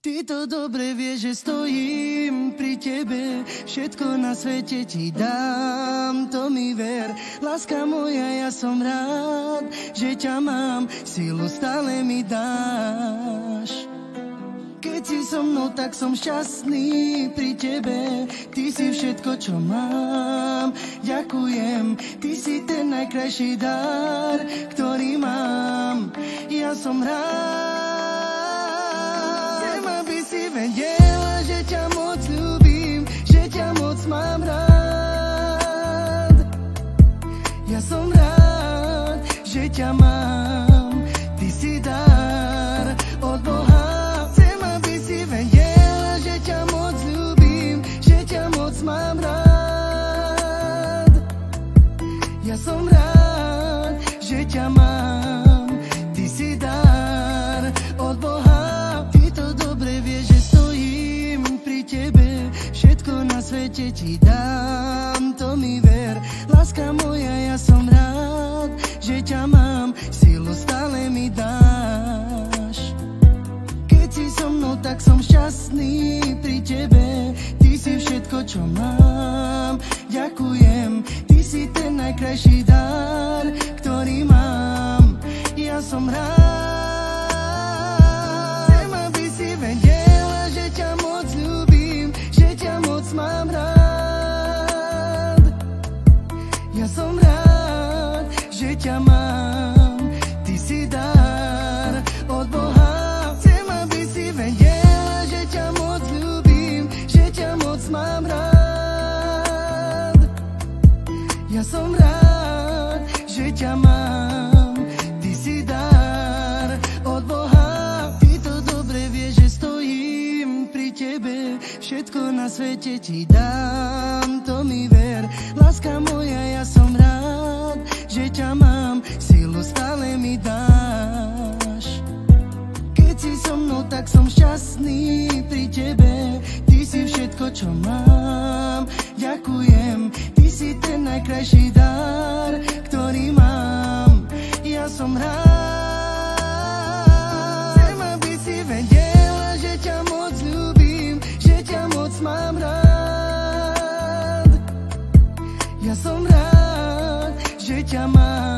Ty to dobre vieš, že stojím pri tebe, všetko na svete ti dám, to mi ver. Láska moja, ja som rád, že ťa mám, silu stále mi dáš. Keď si so mnou, tak som šťastný pri tebe, ty si všetko, čo mám, ďakujem. Ty si ten najkrajší dar, ktorý mám, ja som rád. Si vedela, že ťa moc ľúbim, že ťa moc mám rád. Ja som rád, že ťa mám, ty si dar od Boha. Chcem, aby si vedela, že ťa moc ľúbim, že ťa moc mám rád. Ja som rád, že ťa mám, ty si dar od Boha. Všetko na svete ti dám, to mi ver. Láska moja, ja som rád, že ťa mám, silu stále mi dáš. Keď si so mnou, tak som šťastný pri tebe, ty si všetko, čo mám, ďakujem. Ty si ten najkrajší dar, ktorý mám, ja som rád. Chcem, aby si vedela, že ťa moc ľúbim, mám rád. Ja som rád, že ťa mám, ty si dar od Boha. Chcem, aby si vedela, že ťa moc ľúbim, že ťa moc mám rád. Ja som rád, že ťa mám, ty si dar od Boha. Ty to dobre vieš, že stojím pri tebe, všetko na svete ti dám, to mi ver. Láska moja, ja som rád, že ťa mám, silu stále mi dáš. Keď si so mnou, tak som šťastný pri tebe, ty si všetko, čo mám, ďakujem. Ty si ten najkrajší dar, ktorý mám, ja som rád. Chcem, aby si vedela, že ťa moc ľúbim, mám rád. Ja som rád, že ťa mám.